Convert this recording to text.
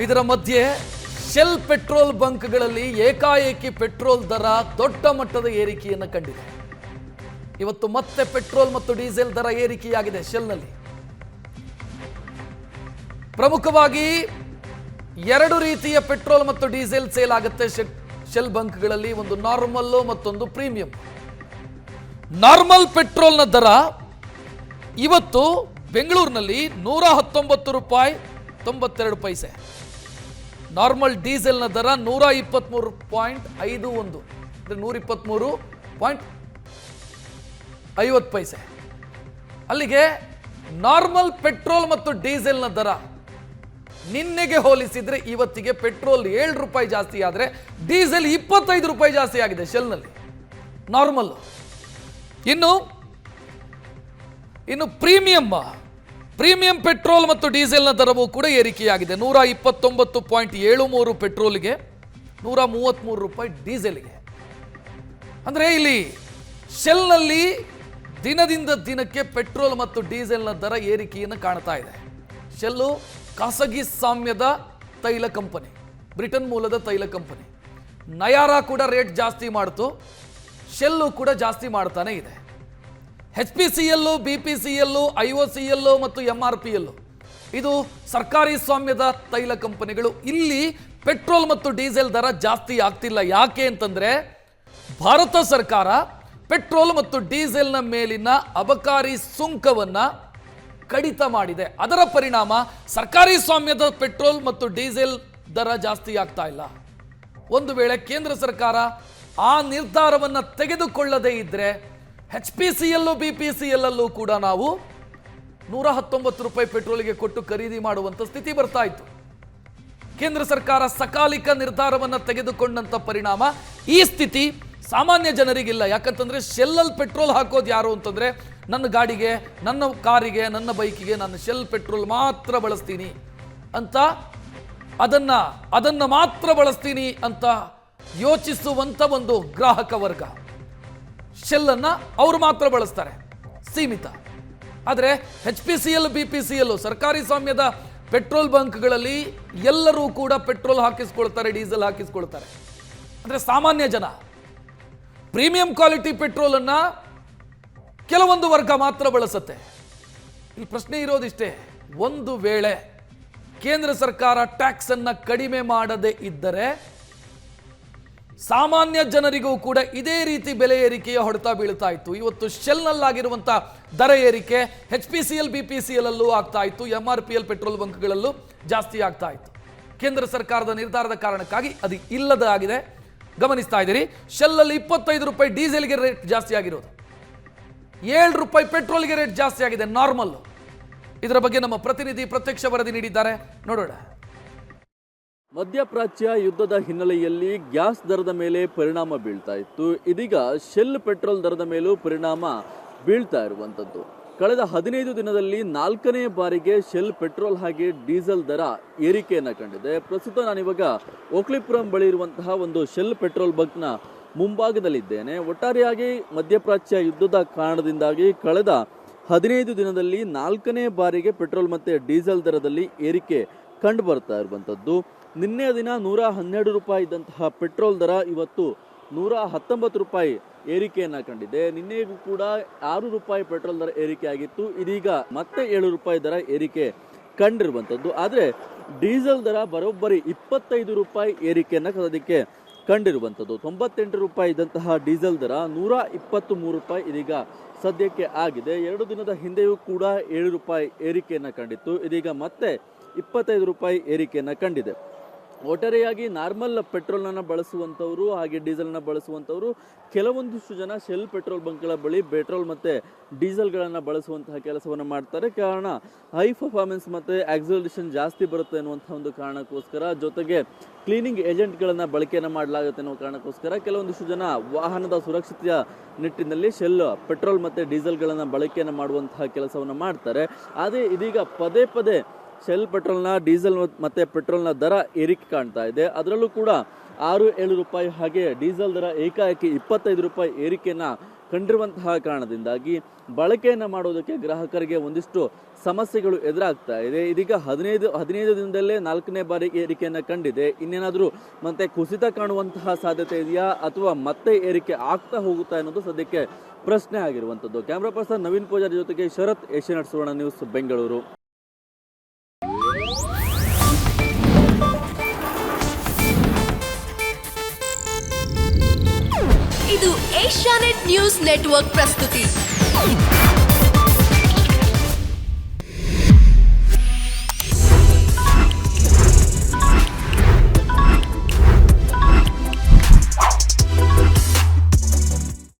ಇದರ ಮಧ್ಯೆ shell petrol ಬಂಕ್ಗಳಲ್ಲಿ ಏಕಾಏಕಿ ಪೆಟ್ರೋಲ್ ದರ ದೊಡ್ಡ ಮಟ್ಟದ ಏರಿಕೆಯನ್ನು ಕಂಡಿದೆ. ಇವತ್ತು ಮತ್ತೆ ಪೆಟ್ರೋಲ್ ಮತ್ತು ಡೀಸೆಲ್ ದರ ಏರಿಕೆಯಾಗಿದೆ ಶೆಲ್ನಲ್ಲಿ. ಪ್ರಮುಖವಾಗಿ ಎರಡು ರೀತಿಯ ಪೆಟ್ರೋಲ್ ಮತ್ತು ಡೀಸೆಲ್ ಸೇಲ್ ಆಗುತ್ತೆ ಶೆಲ್ ಬಂಕ್ಗಳಲ್ಲಿ, ಒಂದು ನಾರ್ಮಲ್ ಮತ್ತೊಂದು ಪ್ರೀಮಿಯಂ. ನಾರ್ಮಲ್ ಪೆಟ್ರೋಲ್ನ ದರ ಇವತ್ತು ಬೆಂಗಳೂರಿನಲ್ಲಿ 119 ರೂಪಾಯಿ 92 ಪೈಸೆ. ನಾರ್ಮಲ್ ಡೀಸೆಲ್ನ ದರ 123.51 ಅಂದರೆ 123.50 ಪೈಸೆ. ಅಲ್ಲಿಗೆ ನಾರ್ಮಲ್ ಪೆಟ್ರೋಲ್ ಮತ್ತು ಡೀಸೆಲ್ನ ದರ ನಿನ್ನೆಗೆ ಹೋಲಿಸಿದ್ರೆ ಇವತ್ತಿಗೆ ಪೆಟ್ರೋಲ್ 7 ರೂಪಾಯಿ ಜಾಸ್ತಿ ಆದರೆ ಡೀಸೆಲ್ 25 ರೂಪಾಯಿ ಜಾಸ್ತಿ ಆಗಿದೆ ಶೆಲ್ನಲ್ಲಿ ನಾರ್ಮಲ್. ಇನ್ನು ಪ್ರೀಮಿಯಂ ಪೆಟ್ರೋಲ್ ಮತ್ತು ಡೀಸೆಲ್ನ ದರವೂ ಕೂಡ ಏರಿಕೆಯಾಗಿದೆ. 129.73 ಪೆಟ್ರೋಲ್ಗೆ, 133 ರೂಪಾಯಿ ಡೀಸೆಲ್ಗೆ. ಅಂದರೆ ಇಲ್ಲಿ ಶೆಲ್ನಲ್ಲಿ ದಿನದಿಂದ ದಿನಕ್ಕೆ ಪೆಟ್ರೋಲ್ ಮತ್ತು ಡೀಸೆಲ್ನ ದರ ಏರಿಕೆಯನ್ನು ಕಾಣ್ತಾ ಇದೆ. ಶೆಲ್ಲು ಖಾಸಗಿ ಸ್ವಾಮ್ಯದ ತೈಲ ಕಂಪನಿ, ಬ್ರಿಟನ್ ಮೂಲದ ತೈಲ ಕಂಪನಿ. ನಯಾರಾ ಕೂಡ ರೇಟ್ ಜಾಸ್ತಿ ಮಾಡ್ತು, ಶೆಲ್ಲು ಕೂಡ ಜಾಸ್ತಿ ಮಾಡ್ತಾನೆ ಇದೆ. HPCL, BPCL, IOCL ಮತ್ತು MRPL ಇದು ಸರ್ಕಾರಿ ಸ್ವಾಮ್ಯದ ತೈಲ ಕಂಪನಿಗಳು. ಇಲ್ಲಿ ಪೆಟ್ರೋಲ್ ಮತ್ತು ಡೀಸೆಲ್ ದರ ಜಾಸ್ತಿ ಆಗ್ತಿಲ್ಲ. ಯಾಕೆ ಅಂತಂದ್ರೆ ಭಾರತ ಸರ್ಕಾರ ಪೆಟ್ರೋಲ್ ಮತ್ತು ಡೀಸೆಲ್ನ ಮೇಲಿನ ಅಬಕಾರಿ ಸುಂಕವನ್ನ ಕಡಿತ ಮಾಡಿದೆ. ಅದರ ಪರಿಣಾಮ ಸರ್ಕಾರಿ ಸ್ವಾಮ್ಯದ ಪೆಟ್ರೋಲ್ ಮತ್ತು ಡೀಸೆಲ್ ದರ ಜಾಸ್ತಿ ಆಗ್ತಾ ಇಲ್ಲ. ಒಂದು ವೇಳೆ ಕೇಂದ್ರ ಸರ್ಕಾರ ಆ ನಿರ್ಧಾರವನ್ನು ತೆಗೆದುಕೊಳ್ಳದೇ ಇದ್ರೆ HPCL, BPCL ಅಲ್ಲೂ ಕೂಡ ನಾವು 119 ರೂಪಾಯಿ ಪೆಟ್ರೋಲ್ಗೆ ಕೊಟ್ಟು ಖರೀದಿ ಮಾಡುವಂಥ ಸ್ಥಿತಿ ಬರ್ತಾ ಇತ್ತು. ಕೇಂದ್ರ ಸರ್ಕಾರ ಸಕಾಲಿಕ ನಿರ್ಧಾರವನ್ನು ತೆಗೆದುಕೊಂಡಂತ ಪರಿಣಾಮ ಈ ಸ್ಥಿತಿ ಸಾಮಾನ್ಯ ಜನರಿಗಿಲ್ಲ. ಯಾಕಂತಂದ್ರೆ ಶೆಲ್ಲಲ್ಲಿ ಪೆಟ್ರೋಲ್ ಹಾಕೋದು ಯಾರು ಅಂತಂದ್ರೆ ನನ್ನ ಗಾಡಿಗೆ, ನನ್ನ ಕಾರಿಗೆ, ನನ್ನ ಬೈಕಿಗೆ ನಾನು ಶೆಲ್ ಪೆಟ್ರೋಲ್ ಮಾತ್ರ ಬಳಸ್ತೀನಿ ಅಂತ, ಅದನ್ನ ಮಾತ್ರ ಬಳಸ್ತೀನಿ ಅಂತ ಯೋಚಿಸುವಂತ ಒಂದು ಗ್ರಾಹಕ ವರ್ಗ ಶೆಲ್ಲನ್ನು ಅವರು ಮಾತ್ರ ಬಳಸ್ತಾರೆ, ಸೀಮಿತ. ಆದರೆ HPCL, BPCL ಸರ್ಕಾರಿ ಸ್ವಾಮ್ಯದ ಪೆಟ್ರೋಲ್ ಬಂಕ್ಗಳಲ್ಲಿ ಎಲ್ಲರೂ ಕೂಡ ಪೆಟ್ರೋಲ್ ಹಾಕಿಸ್ಕೊಳ್ತಾರೆ, ಡೀಸೆಲ್ ಹಾಕಿಸ್ಕೊಳ್ತಾರೆ. ಅಂದರೆ ಸಾಮಾನ್ಯ ಜನ ಪ್ರೀಮಿಯಂ ಕ್ವಾಲಿಟಿ ಪೆಟ್ರೋಲನ್ನು ಕೆಲವೊಂದು ವರ್ಗ ಮಾತ್ರ ಬಳಸುತ್ತೆ. ಇಲ್ಲಿ ಪ್ರಶ್ನೆ ಇರೋದಿಷ್ಟೇ, ಒಂದು ವೇಳೆ ಕೇಂದ್ರ ಸರ್ಕಾರ ಟ್ಯಾಕ್ಸ್ ಅನ್ನು ಕಡಿಮೆ ಮಾಡದೇ ಇದ್ದರೆ ಸಾಮಾನ್ಯ ಜನರಿಗೂ ಕೂಡ ಇದೇ ರೀತಿ ಬೆಲೆ ಏರಿಕೆಯ ಹೊಡೆತ ಬೀಳ್ತಾ ಇತ್ತು. ಇವತ್ತು ಶೆಲ್ನಲ್ಲಾಗಿರುವಂಥ ದರ ಏರಿಕೆ HPCL, BPCL ಅಲ್ಲೂ ಆಗ್ತಾ ಇತ್ತು, MRPL ಪೆಟ್ರೋಲ್ ಬಂಕ್ಗಳಲ್ಲೂ ಜಾಸ್ತಿ ಆಗ್ತಾ ಇತ್ತು. ಕೇಂದ್ರ ಸರ್ಕಾರದ ನಿರ್ಧಾರದ ಕಾರಣಕ್ಕಾಗಿ ಅದು ಇಲ್ಲದಾಗಿದೆ. ಗಮನಿಸ್ತಾ ಇದ್ದೀರಿ, ಶೆಲ್ಲಲ್ಲಿ 25 ರೂಪಾಯಿ ಡೀಸೆಲ್ಗೆ ರೇಟ್ ಜಾಸ್ತಿ ಆಗಿರೋದು, 7 ರೂಪಾಯಿ ಪೆಟ್ರೋಲ್ಗೆ ರೇಟ್ ಜಾಸ್ತಿ ಆಗಿದೆ ನಾರ್ಮಲ್. ಇದರ ಬಗ್ಗೆ ನಮ್ಮ ಪ್ರತಿನಿಧಿ ಪ್ರತ್ಯಕ್ಷ ವರದಿ ನೀಡಿದ್ದಾರೆ, ನೋಡೋಣ. ಮಧ್ಯಪ್ರಾಚ್ಯ ಯುದ್ಧದ ಹಿನ್ನೆಲೆಯಲ್ಲಿ ಗ್ಯಾಸ್ ದರದ ಮೇಲೆ ಪರಿಣಾಮ ಬೀಳ್ತಾ ಇತ್ತು. ಇದೀಗ ಶೆಲ್ ಪೆಟ್ರೋಲ್ ದರದ ಮೇಲೂ ಪರಿಣಾಮ ಬೀಳ್ತಾ ಇರುವಂಥದ್ದು. ಕಳೆದ 15 ದಿನದಲ್ಲಿ 4ನೇ ಬಾರಿಗೆ ಶೆಲ್ ಪೆಟ್ರೋಲ್ ಹಾಗೆ ಡೀಸೆಲ್ ದರ ಏರಿಕೆಯನ್ನು ಕಂಡಿದೆ. ಪ್ರಸ್ತುತ ನಾನಿವಾಗ ಓಕ್ಲಿಪುರಂ ಬಳಿ ಇರುವಂತಹ ಒಂದು ಶೆಲ್ ಪೆಟ್ರೋಲ್ ಬಂಕ್ನ ಮುಂಭಾಗದಲ್ಲಿದ್ದೇನೆ. ಒಟ್ಟಾರೆಯಾಗಿ ಮಧ್ಯಪ್ರಾಚ್ಯ ಯುದ್ಧದ ಕಾರಣದಿಂದಾಗಿ ಕಳೆದ 15 ದಿನದಲ್ಲಿ 4ನೇ ಬಾರಿಗೆ ಪೆಟ್ರೋಲ್ ಮತ್ತು ಡೀಸೆಲ್ ದರದಲ್ಲಿ ಏರಿಕೆ ಕಂಡು ಬರ್ತಾ ಇರುವಂಥದ್ದು. ನಿನ್ನೆ ದಿನ 112 ರೂಪಾಯಿ ಇದ್ದಂತಹ ಪೆಟ್ರೋಲ್ ದರ ಇವತ್ತು 119 ರೂಪಾಯಿ ಏರಿಕೆಯನ್ನು ಕಂಡಿದೆ. ನಿನ್ನೆಗೂ ಕೂಡ 6 ರೂಪಾಯಿ ಪೆಟ್ರೋಲ್ ದರ ಏರಿಕೆ ಆಗಿತ್ತು. ಇದೀಗ ಮತ್ತೆ 7 ರೂಪಾಯಿ ದರ ಏರಿಕೆ ಕಂಡಿರುವಂಥದ್ದು. ಆದರೆ ಡೀಸೆಲ್ ದರ ಬರೋಬ್ಬರಿ 25 ರೂಪಾಯಿ ಏರಿಕೆಯನ್ನು ಸದ್ಯಕ್ಕೆ ಕಂಡಿರುವಂಥದ್ದು. 98 ರೂಪಾಯಿ ಇದ್ದಂತಹ ಡೀಸೆಲ್ ದರ 123 ರೂಪಾಯಿ ಇದೀಗ ಸದ್ಯಕ್ಕೆ ಆಗಿದೆ. 2 ದಿನದ ಹಿಂದೆಯೂ ಕೂಡ 7 ರೂಪಾಯಿ ಏರಿಕೆಯನ್ನು ಕಂಡಿತ್ತು. ಇದೀಗ ಮತ್ತೆ 25 ರೂಪಾಯಿ ಏರಿಕೆಯನ್ನು ಕಂಡಿದೆ. ಒಟ್ಟಾರೆಯಾಗಿ ನಾರ್ಮಲ್ ಪೆಟ್ರೋಲ್ನ ಬಳಸುವಂಥವರು ಹಾಗೆ ಡೀಸೆಲ್ನ ಬಳಸುವಂಥವರು ಕೆಲವೊಂದಿಷ್ಟು ಜನ ಶೆಲ್ ಪೆಟ್ರೋಲ್ ಬಂಕ್ಗಳ ಬಳಿ ಪೆಟ್ರೋಲ್ ಮತ್ತು ಡೀಸೆಲ್ಗಳನ್ನು ಬಳಸುವಂತಹ ಕೆಲಸವನ್ನು ಮಾಡ್ತಾರೆ. ಕಾರಣ ಹೈ ಪರ್ಫಾರ್ಮೆನ್ಸ್ ಮತ್ತು ಆಕ್ಸಲರೇಷನ್ ಜಾಸ್ತಿ ಬರುತ್ತೆ ಅನ್ನುವಂಥ ಒಂದು ಕಾರಣಕ್ಕೋಸ್ಕರ, ಜೊತೆಗೆ ಕ್ಲೀನಿಂಗ್ ಏಜೆಂಟ್ಗಳನ್ನು ಬಳಕೆಯನ್ನು ಮಾಡಲಾಗುತ್ತೆ ಅನ್ನೋ ಕಾರಣಕ್ಕೋಸ್ಕರ ಕೆಲವೊಂದಿಷ್ಟು ಜನ ವಾಹನದ ಸುರಕ್ಷತೆಯ ನಿಟ್ಟಿನಲ್ಲಿ ಶೆಲ್ ಪೆಟ್ರೋಲ್ ಮತ್ತು ಡೀಸೆಲ್ಗಳನ್ನು ಬಳಕೆಯನ್ನು ಮಾಡುವಂತಹ ಕೆಲಸವನ್ನು ಮಾಡ್ತಾರೆ. ಆದರೆ ಇದೀಗ ಪದೇ ಪದೇ ಶೆಲ್ ಪೆಟ್ರೋಲ್ನ ಡೀಸೆಲ್ ಮತ್ತು ಪೆಟ್ರೋಲ್ನ ದರ ಏರಿಕೆ ಕಾಣ್ತಾ ಇದೆ. ಅದರಲ್ಲೂ ಕೂಡ 6-7 ರೂಪಾಯಿ ಹಾಗೆ ಡೀಸೆಲ್ ದರ ಏಕಾಏಕಿ 25 ರೂಪಾಯಿ ಏರಿಕೆಯನ್ನು ಕಂಡಿರುವಂತಹ ಕಾರಣದಿಂದಾಗಿ ಬಳಕೆಯನ್ನು ಮಾಡೋದಕ್ಕೆ ಗ್ರಾಹಕರಿಗೆ ಒಂದಿಷ್ಟು ಸಮಸ್ಯೆಗಳು ಎದುರಾಗ್ತಾ ಇದೆ. ಇದೀಗ 15 ದಿನದಲ್ಲೇ 4ನೇ ಬಾರಿ ಏರಿಕೆಯನ್ನು ಕಂಡಿದೆ. ಇನ್ನೇನಾದರೂ ಮತ್ತೆ ಕುಸಿತ ಕಾಣುವಂತಹ ಸಾಧ್ಯತೆ ಇದೆಯಾ ಅಥವಾ ಮತ್ತೆ ಏರಿಕೆ ಆಗ್ತಾ ಹೋಗುತ್ತಾ ಅನ್ನೋದು ಸದ್ಯಕ್ಕೆ ಪ್ರಶ್ನೆ ಆಗಿರುವಂಥದ್ದು. ಕ್ಯಾಮ್ರಾ ಪರ್ಸನ್ ನವೀನ್ ಪೂಜಾರಿ ಜೊತೆಗೆ ಶರತ್, ಏಷ್ಯಾನೆಟ್ ಸುವರ್ಣ ನ್ಯೂಸ್, ಬೆಂಗಳೂರು. ಇದು ಏಷ್ಯಾನೆಟ್ ನ್ಯೂಸ್ ನೆಟ್ವರ್ಕ್ ಪ್ರಸ್ತುತಿ.